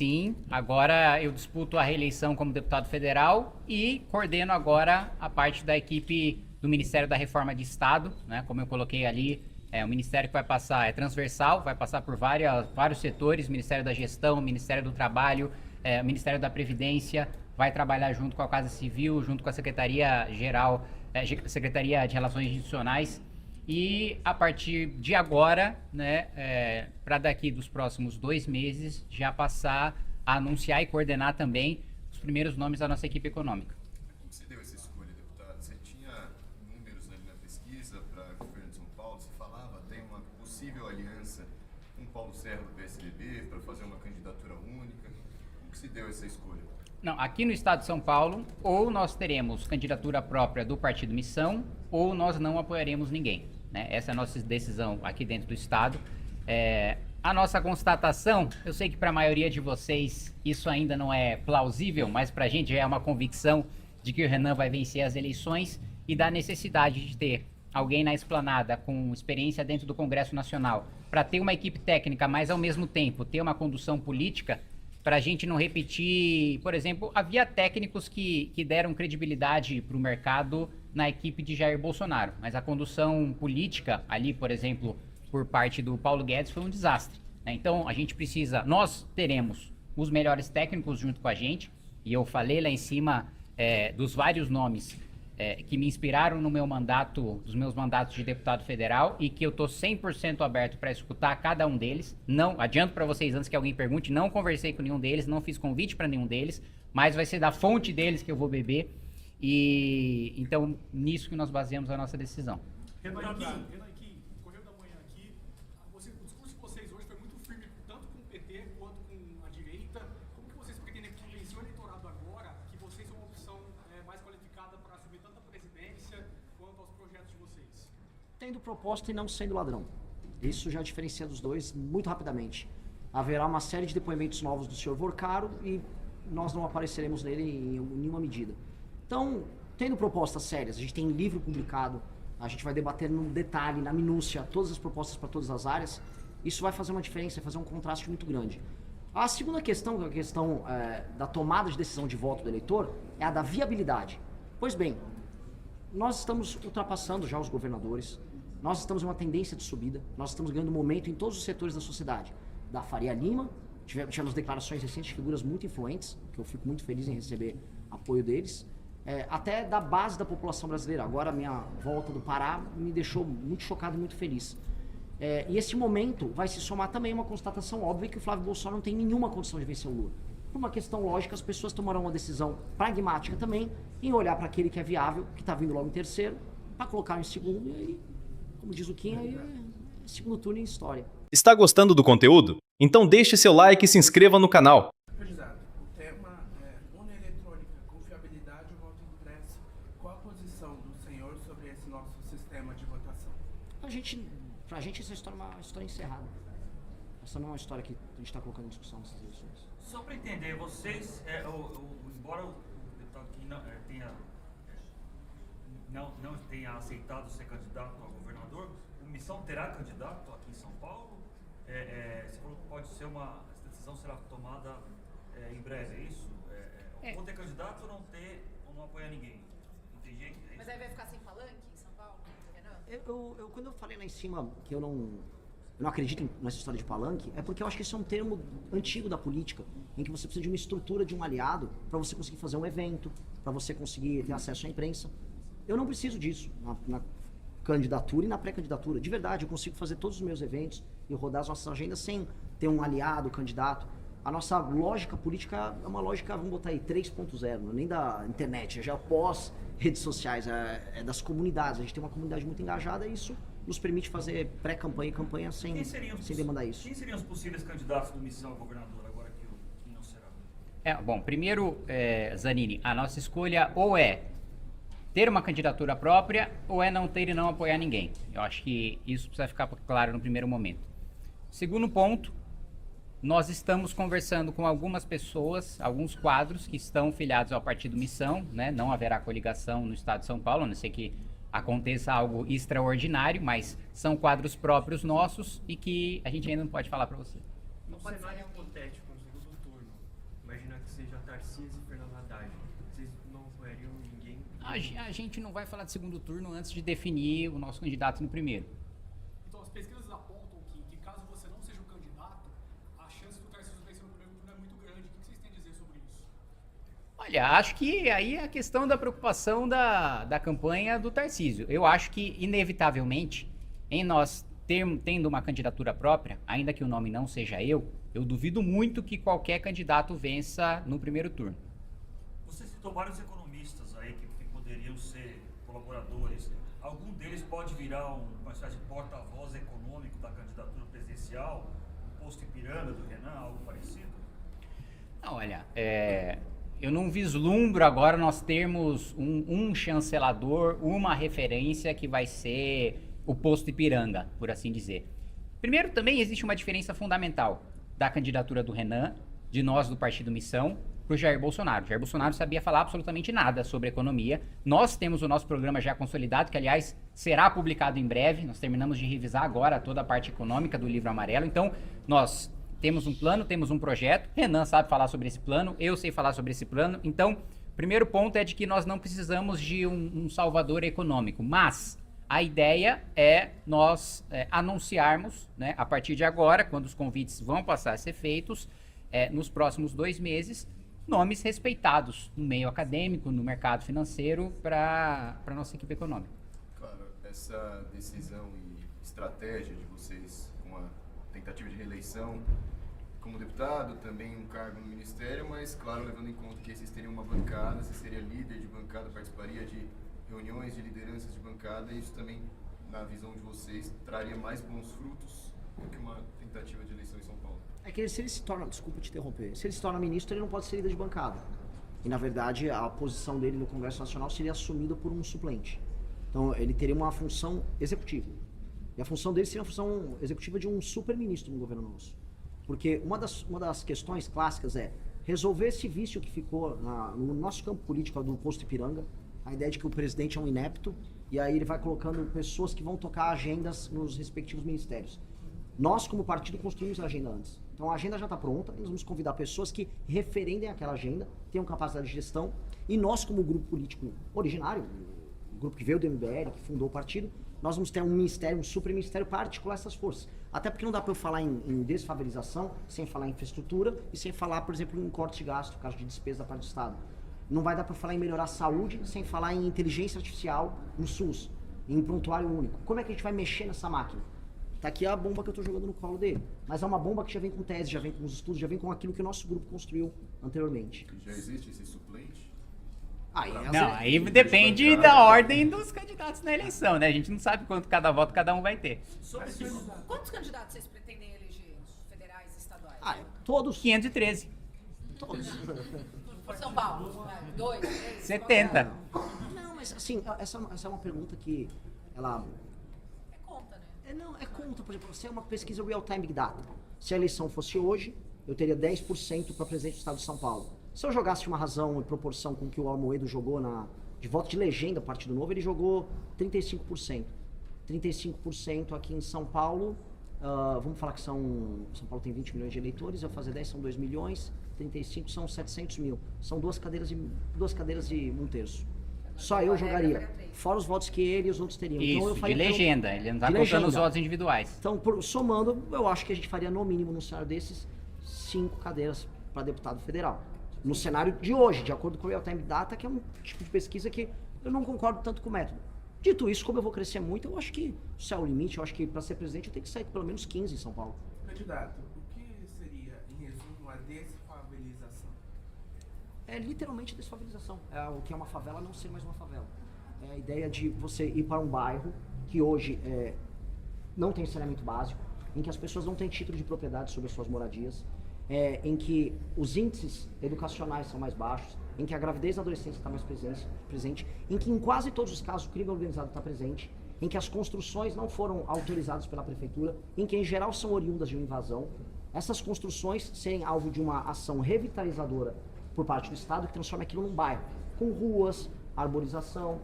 Sim, agora eu disputo a reeleição como deputado federal e coordeno agora a parte da equipe do Ministério da Reforma de Estado, né? Como eu coloquei ali, o ministério que vai passar é transversal, vai passar por vários setores, Ministério da Gestão, Ministério do Trabalho, Ministério da Previdência, vai trabalhar junto com a Casa Civil, junto com a Secretaria-Geral, Secretaria de Relações Institucionais. E a partir de agora, né, para daqui dos próximos 2 meses, já passar a anunciar e coordenar também os primeiros nomes da nossa equipe econômica. Como você deu essa escolha, deputado? Você tinha números ali na pesquisa para o governo de São Paulo? Você falava até uma possível aliança com Paulo Serra do PSDB para fazer uma candidatura única. Como que se deu essa escolha? Não, aqui no estado de São Paulo, ou nós teremos candidatura própria do Partido Missão, ou nós não apoiaremos ninguém, né? Essa é a nossa decisão aqui dentro do estado. A nossa constatação, eu sei que para a maioria de vocês isso ainda não é plausível, mas para a gente já é uma convicção de que o Renan vai vencer as eleições e da necessidade de ter alguém na esplanada com experiência dentro do Congresso Nacional para ter uma equipe técnica, mas ao mesmo tempo ter uma condução política, para a gente não repetir, por exemplo, havia técnicos que deram credibilidade para o mercado na equipe de Jair Bolsonaro, mas a condução política ali, por exemplo, por parte do Paulo Guedes foi um desastre, né? Então a gente precisa, nós teremos os melhores técnicos junto com a gente, e eu falei lá em cima dos vários nomes que me inspiraram no meu mandato, dos meus mandatos de deputado federal, e que eu estou 100% aberto para escutar cada um deles. Não adianto para vocês, antes que alguém pergunte, não conversei com nenhum deles, não fiz convite para nenhum deles, mas vai ser da fonte deles que eu vou beber, e então nisso que nós baseamos a nossa decisão. Renan aqui, Correio da Manhã aqui, o discurso de vocês hoje foi muito firme, tanto com o PT quanto com a direita. Como que vocês pretendem convencer o eleitorado agora que vocês são uma opção mais qualificada para assumir tanto a presidência quanto aos projetos de vocês? Tendo proposta e não sendo ladrão. Isso já diferencia dos dois muito rapidamente. Haverá uma série de depoimentos novos do senhor Vorcaro e nós não apareceremos nele em nenhuma medida. Então, tendo propostas sérias, a gente tem livro publicado, a gente vai debater no detalhe, na minúcia, todas as propostas para todas as áreas. Isso vai fazer uma diferença, vai fazer um contraste muito grande. A segunda questão, que é a questão da tomada de decisão de voto do eleitor, é a da viabilidade. Pois bem, nós estamos ultrapassando já os governadores, nós estamos em uma tendência de subida, nós estamos ganhando momento em todos os setores da sociedade. Da Faria Lima, tivemos declarações recentes de figuras muito influentes, que eu fico muito feliz em receber apoio deles, até da base da população brasileira. Agora a minha volta do Pará me deixou muito chocado e muito feliz. E esse momento vai se somar também uma constatação óbvia que o Flávio Bolsonaro não tem nenhuma condição de vencer o Lula. Por uma questão lógica, as pessoas tomarão uma decisão pragmática também em olhar para aquele que é viável, que está vindo logo em terceiro, para colocar em segundo, e aí, como diz o Kim, aí é segundo turno em história. Está gostando do conteúdo? Então deixe seu like e se inscreva no canal. Candidato, o tema é urna eletrônica, confiabilidade ou voto impresso. Qual a posição do senhor sobre esse nosso sistema de votação? Pra gente essa história é uma história encerrada. Essa não é uma história que a gente está colocando em discussão nessas eleições. Só para entender, vocês, embora o deputado Kim não tenha aceitado ser candidato a governador, o Missão terá candidato aqui em São Paulo? Você falou que pode ser essa decisão será tomada em breve, é isso? Ou ter candidato ou não ter, ou não apoiar ninguém? Entendi? Mas aí vai ficar sem palanque em São Paulo, Renan? Quando eu falei lá em cima que eu não acredito nessa história de palanque, é porque eu acho que esse é um termo antigo da política, em que você precisa de uma estrutura de um aliado para você conseguir fazer um evento, para você conseguir ter acesso à imprensa. Eu não preciso disso na candidatura e na pré-candidatura. De verdade, eu consigo fazer todos os meus eventos e rodar as nossas agendas sem ter um aliado, candidato. A nossa lógica política é uma lógica, vamos botar aí, 3.0, não é nem da internet, é já pós redes sociais, é das comunidades. A gente tem uma comunidade muito engajada e isso nos permite fazer pré-campanha e campanha sem demandar isso. Quem seriam os possíveis candidatos do Missão a governador agora que não será? Bom, primeiro, Zanini, a nossa escolha ou é ter uma candidatura própria ou é não ter e não apoiar ninguém. Eu acho que isso precisa ficar claro no primeiro momento. Segundo ponto, nós estamos conversando com algumas pessoas, alguns quadros que estão filiados ao Partido Missão, né? Não haverá coligação no estado de São Paulo, a não ser que aconteça algo extraordinário, mas são quadros próprios nossos e que a gente ainda não pode falar para você. No cenário hipotético, no segundo turno, Imagina que seja Tarcísio e Fernando Haddad. Vocês não apoiariam ninguém? A gente não vai falar de segundo turno antes de definir o nosso candidato no primeiro. Então, as pesquisas apontam que caso você não seja o candidato, a chance do Tarcísio vencer no primeiro turno é muito grande. O que vocês têm a dizer sobre isso? Olha, acho que aí é a questão da preocupação da campanha do Tarcísio. Eu acho que, inevitavelmente, em nós tendo uma candidatura própria, ainda que o nome não seja eu duvido muito que qualquer candidato vença no primeiro turno. Você citou vários economistas aí que poderiam ser colaboradores. Algum deles pode virar uma espécie de porta-voz econômico da candidatura presidencial, um posto Ipiranga do Renan, algo parecido? Não, olha, eu não vislumbro agora nós termos um chancelador, uma referência que vai ser o posto Ipiranga, por assim dizer. Primeiro, também existe uma diferença fundamental da candidatura do Renan, de nós do Partido Missão, para o Jair Bolsonaro. Jair Bolsonaro sabia falar absolutamente nada sobre economia. Nós temos o nosso programa já consolidado, que, aliás, será publicado em breve. Nós terminamos de revisar agora toda a parte econômica do Livro Amarelo. Então, nós temos um plano, temos um projeto. Renan sabe falar sobre esse plano, eu sei falar sobre esse plano. Então, o primeiro ponto é de que nós não precisamos de um salvador econômico, mas a ideia é nós anunciarmos, né, a partir de agora, quando os convites vão passar a ser feitos, nos próximos 2 meses, nomes respeitados no meio acadêmico, no mercado financeiro, para a nossa equipe econômica. Claro, essa decisão e estratégia de vocês com a tentativa de reeleição como deputado, também um cargo no ministério, mas, claro, levando em conta que vocês teriam uma bancada, você seria líder de bancada, participaria de reuniões de lideranças de bancada, e isso também, na visão de vocês, traria mais bons frutos do que uma tentativa de eleição em São Paulo? É que se ele se torna, desculpa te interromper, se ele se torna ministro, ele não pode ser líder de bancada. E, na verdade, a posição dele no Congresso Nacional seria assumida por um suplente. Então, ele teria uma função executiva. E a função dele seria uma função executiva de um super-ministro no governo nosso. Porque uma das questões clássicas é resolver esse vício que ficou no nosso campo político do posto Ipiranga, a ideia de que o presidente é um inepto, e aí ele vai colocando pessoas que vão tocar agendas nos respectivos ministérios. Nós, como partido, construímos a agenda antes. Então a agenda já está pronta, nós vamos convidar pessoas que referendem aquela agenda, tenham capacidade de gestão, e nós, como grupo político originário, o grupo que veio do MBL, que fundou o partido, nós vamos ter um ministério, um super-ministério para articular essas forças. Até porque não dá para eu falar em desfavelização, sem falar em infraestrutura, e sem falar, por exemplo, em corte de gasto, caso de despesa da parte do Estado. Não vai dar para falar em melhorar a saúde sem falar em inteligência artificial no SUS, em prontuário único. Como é que a gente vai mexer nessa máquina? Tá aqui a bomba que eu tô jogando no colo dele. Mas é uma bomba que já vem com tese, já vem com os estudos, já vem com aquilo que o nosso grupo construiu anteriormente. Já existe esse suplente? Aí depende da ordem dos candidatos na eleição, né? A gente não sabe quanto cada voto cada um vai ter. Quantos candidatos vocês pretendem eleger? Federais e estaduais? Todos. 513. Todos. Por São Paulo? 2, 3? 70. Não, mas assim, essa é uma pergunta que ela... É conta, né? Não, é conta. Por exemplo, se é uma pesquisa real-time Big Data. Se a eleição fosse hoje, eu teria 10% para presidente do estado de São Paulo. Se eu jogasse de uma razão e proporção com que o Almoedo jogou de voto de legenda Partido Novo, ele jogou 35%. 35% aqui em São Paulo, vamos falar que São Paulo tem 20 milhões de eleitores, eu fazer 10 são 2 milhões, 35 são 700 mil. São duas cadeiras de um terço. Só eu jogaria. Fora os votos que ele e os outros teriam. Isso, então, eu faria de legenda. Ele não está contando os votos individuais. Então, somando, eu acho que a gente faria no mínimo, num cenário desses, 5 cadeiras para deputado federal. No cenário de hoje, de acordo com o Real Time Data, que é um tipo de pesquisa que eu não concordo tanto com o método. Dito isso, como eu vou crescer muito, eu acho que o céu é o limite, eu acho que para ser presidente eu tenho que sair com pelo menos 15 em São Paulo. Candidato, o que seria, em resumo, a desfavelização? É literalmente desfavelização. É o que é uma favela não ser mais uma favela. É a ideia de você ir para um bairro que hoje não tem saneamento básico, em que as pessoas não têm título de propriedade sobre as suas moradias, em que os índices educacionais são mais baixos, em que a gravidez da adolescência está mais presente, em que em quase todos os casos o crime organizado está presente, em que as construções não foram autorizadas pela prefeitura, em que em geral são oriundas de uma invasão. Essas construções serem alvo de uma ação revitalizadora por parte do Estado que transforma aquilo num bairro, com ruas, arborização,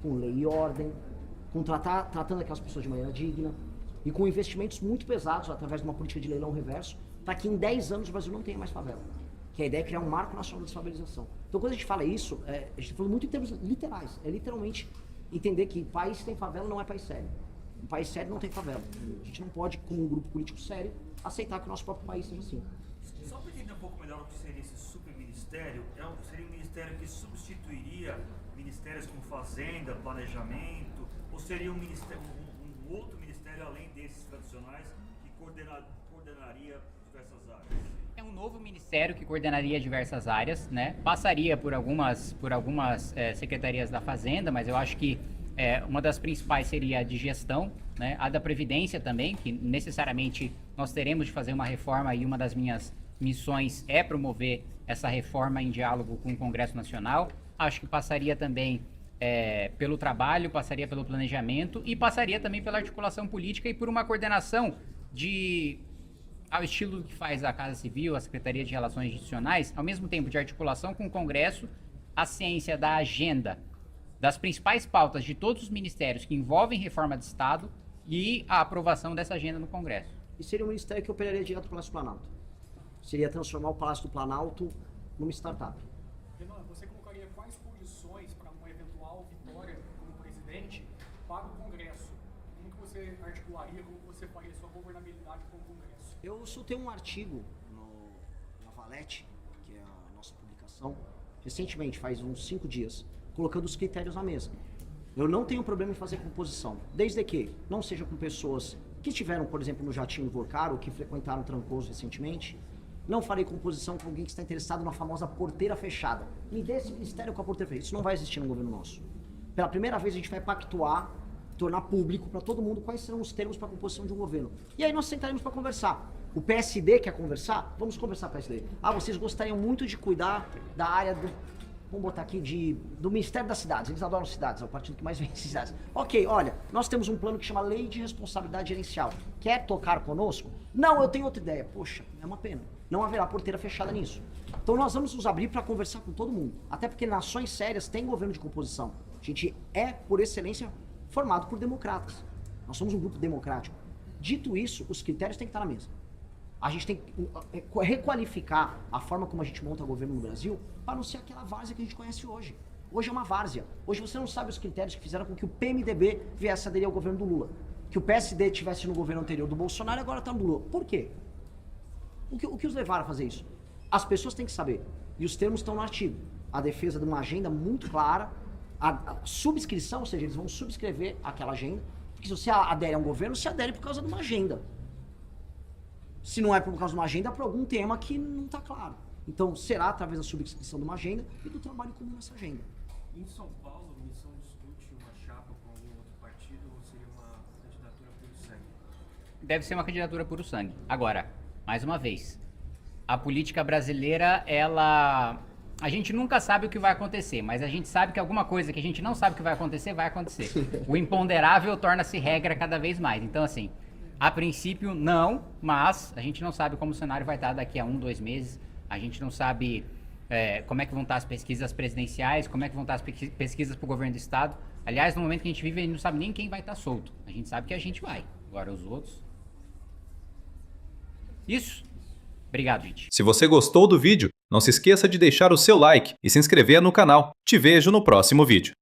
com lei e ordem, com tratando aquelas pessoas de maneira digna e com investimentos muito pesados através de uma política de leilão reverso, para que em 10 anos o Brasil não tenha mais favela. que a ideia é criar um marco nacional de desfavelização. Então, quando a gente fala isso, a gente está falando muito em termos literais. É literalmente entender que país que tem favela não é país sério. Um país sério não tem favela. A gente não pode, como um grupo político sério, aceitar que o nosso próprio país seja assim. Só para entender um pouco melhor o que seria esse superministério, seria um ministério que substituiria ministérios como Fazenda, Planejamento, ou seria um outro ministério além desses tradicionais que coordenaria diversas áreas? É um novo ministério que coordenaria diversas áreas, né? Passaria por algumas secretarias da Fazenda, mas eu acho que uma das principais seria a de gestão, né? A da Previdência também, que necessariamente nós teremos de fazer uma reforma, e uma das minhas missões é promover essa reforma em diálogo com o Congresso Nacional. Acho que passaria também pelo trabalho, passaria pelo planejamento e passaria também pela articulação política e por uma coordenação ao estilo que faz a Casa Civil, a Secretaria de Relações Institucionais, ao mesmo tempo de articulação com o Congresso, a ciência da agenda, das principais pautas de todos os ministérios que envolvem reforma de Estado e a aprovação dessa agenda no Congresso. E seria um ministério que operaria direto do Palácio do Planalto. Seria transformar o Palácio do Planalto numa startup. Renan, você colocaria quais condições para uma eventual vitória como presidente para o Congresso? Como que você articularia, como você faria sua governabilidade com o Congresso? Eu soltei um artigo na Valete, que é a nossa publicação, recentemente, faz uns 5 dias, colocando os critérios na mesa. Eu não tenho problema em fazer composição, desde que não seja com pessoas que estiveram, por exemplo, no Jatinho Vorcaro, ou que frequentaram Trancoso recentemente. Não farei composição com alguém que está interessado na famosa porteira fechada. Me dê esse ministério com a porteira fechada. Isso não vai existir no governo nosso. Pela primeira vez a gente vai pactuar, tornar público para todo mundo quais serão os termos para a composição de um governo. E aí nós sentaremos para conversar. O PSD quer conversar? Vamos conversar, PSD. Ah, vocês gostariam muito de cuidar da área vamos botar aqui do Ministério das Cidades. Eles adoram cidades, é o partido que mais vem em cidades. Ok, olha, nós temos um plano que chama Lei de Responsabilidade Gerencial. Quer tocar conosco? Não, eu tenho outra ideia. Poxa, é uma pena. Não haverá porteira fechada nisso. Então nós vamos nos abrir para conversar com todo mundo. Até porque nações sérias têm governo de composição. A gente é, por excelência, formado por democratas. Nós somos um grupo democrático. Dito isso, os critérios têm que estar na mesa. A gente tem que requalificar a forma como a gente monta governo no Brasil para não ser aquela várzea que a gente conhece hoje. Hoje é uma várzea. Hoje você não sabe os critérios que fizeram com que o PMDB viesse a aderir ao governo do Lula. Que o PSD estivesse no governo anterior do Bolsonaro e agora está no Lula. Por quê? O que os levaram a fazer isso? As pessoas têm que saber. E os termos estão no artigo. A defesa de uma agenda muito clara, a subscrição, ou seja, eles vão subscrever aquela agenda. Porque se você adere a um governo, você adere por causa de uma agenda. Se não é por causa de uma agenda, é por algum tema que não está claro. Então, será através da subscrição de uma agenda e do trabalho comum nessa agenda. Em São Paulo, a missão discute uma chapa com algum outro partido ou seria uma candidatura puro sangue? Deve ser uma candidatura puro sangue. Agora, mais uma vez, a política brasileira, a gente nunca sabe o que vai acontecer, mas a gente sabe que alguma coisa que a gente não sabe o que vai acontecer. O imponderável torna-se regra cada vez mais. Então, assim, a princípio, não, mas a gente não sabe como o cenário vai estar daqui a 1, 2 meses. A gente não sabe como é que vão estar as pesquisas presidenciais, como é que vão estar as pesquisas para o governo do Estado. Aliás, no momento que a gente vive, a gente não sabe nem quem vai estar solto. A gente sabe que a gente vai. Agora, os outros... Isso. Obrigado, gente. Se você gostou do vídeo, não se esqueça de deixar o seu like e se inscrever no canal. Te vejo no próximo vídeo.